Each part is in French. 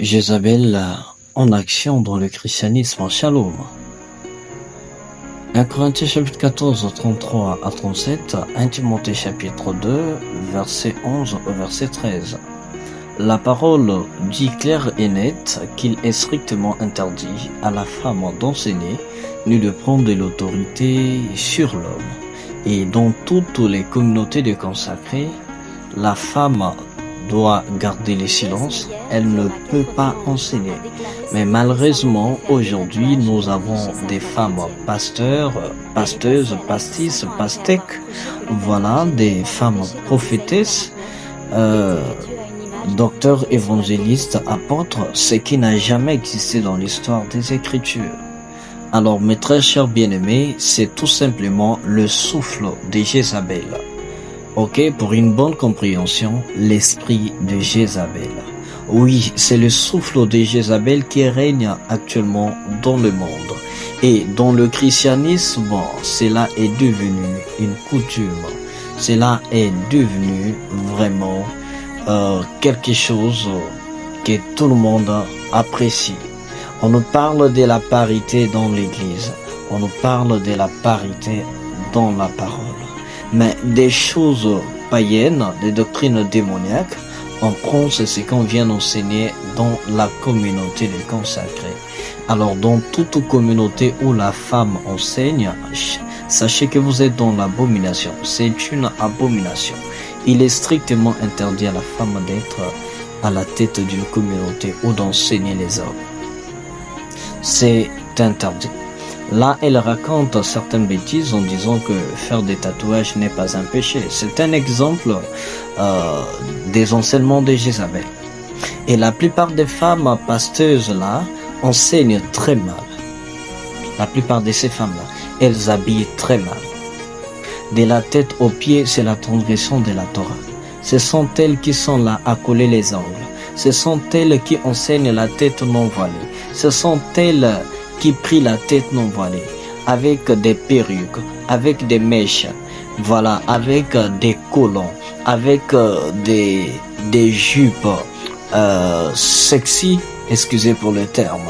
Jézabel en action dans le christianisme. Shalom. 1 Corinthiens chapitre 14, 33 à 37, 1 Timothée chapitre 2, verset 11 au verset 13. La parole dit claire et nette qu'il est strictement interdit à la femme d'enseigner ni de prendre de l'autorité sur l'homme. Et dans toutes les communautés de consacrés, la femme doit garder le silence, elle ne peut pas enseigner. Mais malheureusement, aujourd'hui, nous avons des femmes pasteurs, pasteuses, pastisses, pastèques, voilà, des femmes prophétesses, docteurs, évangélistes, apôtres, ce qui n'a jamais existé dans l'histoire des Écritures. Alors, mes très chers bien-aimés, c'est tout simplement le souffle de Jézabel. Ok, pour une bonne compréhension, l'esprit de Jézabel. Oui, c'est le souffle de Jézabel qui règne actuellement dans le monde. Et dans le christianisme, cela est devenu une coutume. Cela est devenu vraiment quelque chose que tout le monde apprécie. On nous parle de la parité dans l'Église. On nous parle de la parité dans la parole. Mais des choses païennes, des doctrines démoniaques, on prend ce qu'on vient enseigner dans la communauté des consacrés. Alors, dans toute communauté où la femme enseigne, sachez que vous êtes dans l'abomination. C'est une abomination. Il est strictement interdit à la femme d'être à la tête d'une communauté ou d'enseigner les hommes. C'est interdit. Là, elle raconte certaines bêtises en disant que faire des tatouages n'est pas un péché. C'est un exemple des enseignements de Jézabel. Et la plupart des femmes pasteuses là enseignent très mal. La plupart de ces femmes-là, elles habillent très mal. De la tête aux pieds, c'est la transgression de la Torah. Ce sont elles qui sont là à coller les ongles. Ce sont elles qui enseignent la tête non voilée. Ce sont elles qui prient la tête non voilée, avec des perruques, avec des mèches, voilà, avec des collants, avec des jupes sexy, excusez pour le terme.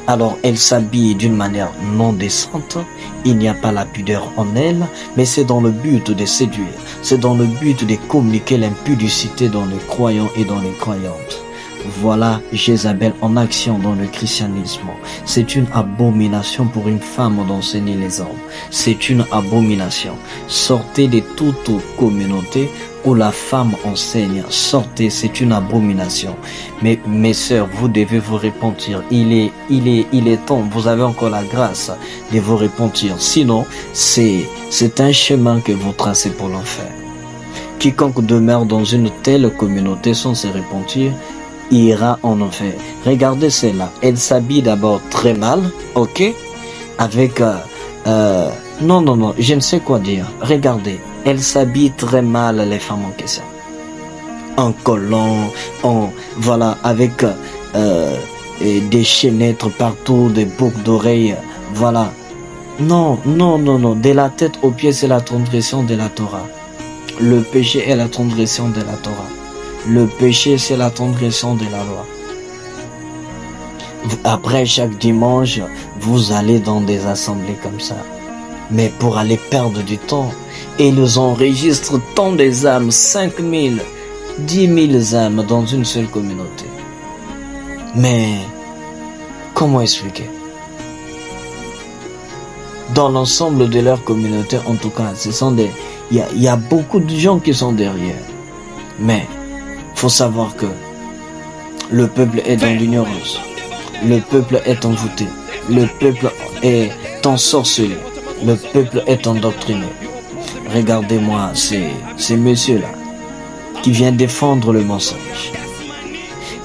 Alors, elle s'habille d'une manière non décente, il n'y a pas la pudeur en elle, mais c'est dans le but de séduire, c'est dans le but de communiquer l'impudicité dans les croyants et dans les croyantes. Voilà Jézabel en action dans le christianisme. C'est une abomination pour une femme d'enseigner les hommes. C'est une abomination. Sortez de toute communauté où la femme enseigne. Sortez, c'est une abomination. Mais mes sœurs, vous devez vous repentir. Il est temps. Vous avez encore la grâce de vous repentir. Sinon, c'est un chemin que vous tracez pour l'enfer. Quiconque demeure dans une telle communauté sans se repentir ira en enfer. Regardez celle-là. Elle s'habille d'abord très mal, ok? Avec non, je ne sais quoi dire. Regardez, elle s'habille très mal, les femmes en question. En collant, voilà, avec des chaînettes partout, des boucles d'oreilles, voilà. Non. De la tête aux pieds, c'est la transgression de la Torah. Le péché est la transgression de la Torah. Le péché, c'est la transgression de la loi. Après chaque dimanche, vous allez dans des assemblées comme ça. Mais pour aller perdre du temps, et ils enregistrent tant des âmes, 5 000, 10 000 âmes dans une seule communauté. Mais, comment expliquer? Dans l'ensemble de leur communauté, en tout cas, il y a beaucoup de gens qui sont derrière. Mais, faut savoir que le peuple est dans l'ignorance, le peuple est envoûté, le peuple est ensorcelé, le peuple est endoctriné. Regardez-moi ces messieurs-là qui viennent défendre le mensonge,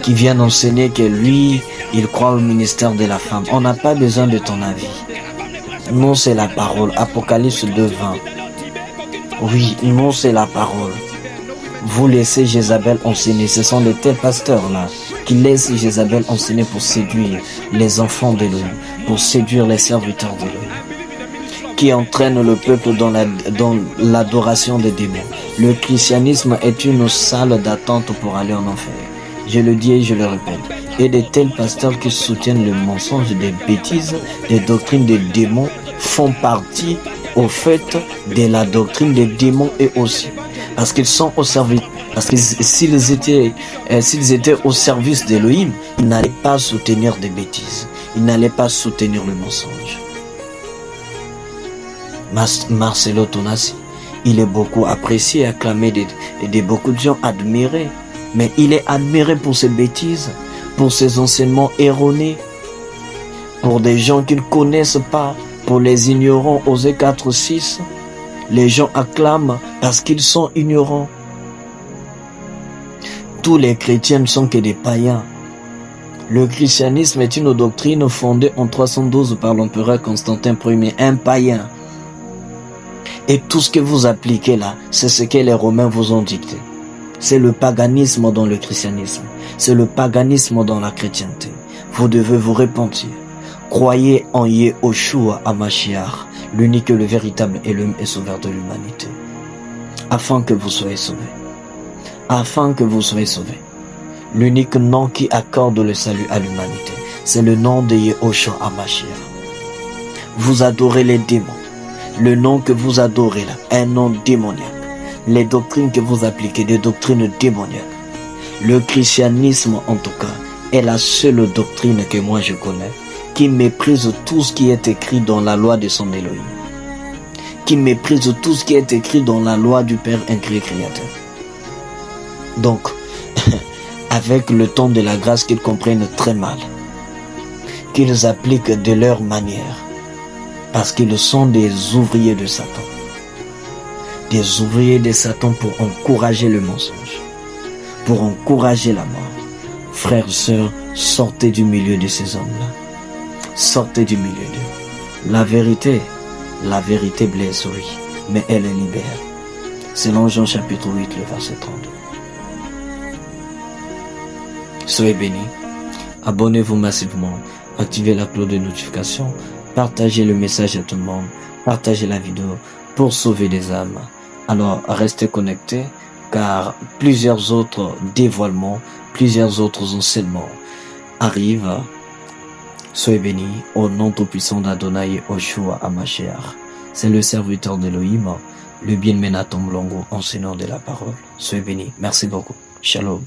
qui viennent enseigner que lui, il croit au ministère de la femme. On n'a pas besoin de ton avis. Non, c'est la parole. Apocalypse 2:20. Oui, non, c'est la parole. Vous laissez Jézabel enseigner. Ce sont de tels pasteurs-là qui laissent Jézabel enseigner pour séduire les enfants d'Élohim, pour séduire les serviteurs d'Élohim, qui entraînent le peuple dans l'adoration des démons. Le christianisme est une salle d'attente pour aller en enfer. Je le dis et je le répète. Et de tels pasteurs qui soutiennent le mensonge, des bêtises, des doctrines des démons font partie au fait de la doctrine des démons et aussi. Parce qu'ils sont au service. Parce que s'ils étaient au service d'Élohim, ils n'allaient pas soutenir des bêtises. Ils n'allaient pas soutenir le mensonge. Marcelo Tonassi, il est beaucoup apprécié, acclamé, beaucoup de gens admirés. Mais il est admiré pour ses bêtises, pour ses enseignements erronés, pour des gens qui ne connaissent pas, pour les ignorants. Osée 4:6, les gens acclament parce qu'ils sont ignorants. Tous les chrétiens ne sont que des païens. Le christianisme est une doctrine fondée en 312 par l'empereur Constantin Ier, un païen. Et tout ce que vous appliquez là, c'est ce que les Romains vous ont dicté. C'est le paganisme dans le christianisme. C'est le paganisme dans la chrétienté. Vous devez vous repentir. Croyez en Yehoshua HaMashiach, l'unique, le véritable Elohim et sauveur de l'humanité. Afin que vous soyez sauvés. Afin que vous soyez sauvés. L'unique nom qui accorde le salut à l'humanité, c'est le nom de Yehoshua HaMashiach. Vous adorez les démons. Le nom que vous adorez là, un nom démoniaque. Les doctrines que vous appliquez, des doctrines démoniaques. Le christianisme, en tout cas, est la seule doctrine que moi je connais, qui méprise tout ce qui est écrit dans la loi de son Elohim. Qui méprise tout ce qui est écrit dans la loi du Père incréé créateur. Donc, avec le temps de la grâce qu'ils comprennent très mal, qu'ils appliquent de leur manière, parce qu'ils sont des ouvriers de Satan. Des ouvriers de Satan pour encourager le mensonge, pour encourager la mort. Frères, sœurs, sortez du milieu de ces hommes-là. Sortez du milieu d'eux. La vérité blesse, oui, mais elle libère. Selon Jean chapitre 8, le verset 32. Soyez bénis. Abonnez-vous massivement. Activez la cloche de notification. Partagez le message à tout le monde. Partagez la vidéo pour sauver des âmes. Alors, restez connectés car plusieurs autres dévoilements, plusieurs autres enseignements arrivent. Soyez bénis au nom tout-puissant d'Adonai Yehoshua HaMashiach. C'est le serviteur d'Elohim, le bien-aimé Nathan Mlongo, enseignant de la parole. Soyez bénis. Merci beaucoup. Shalom.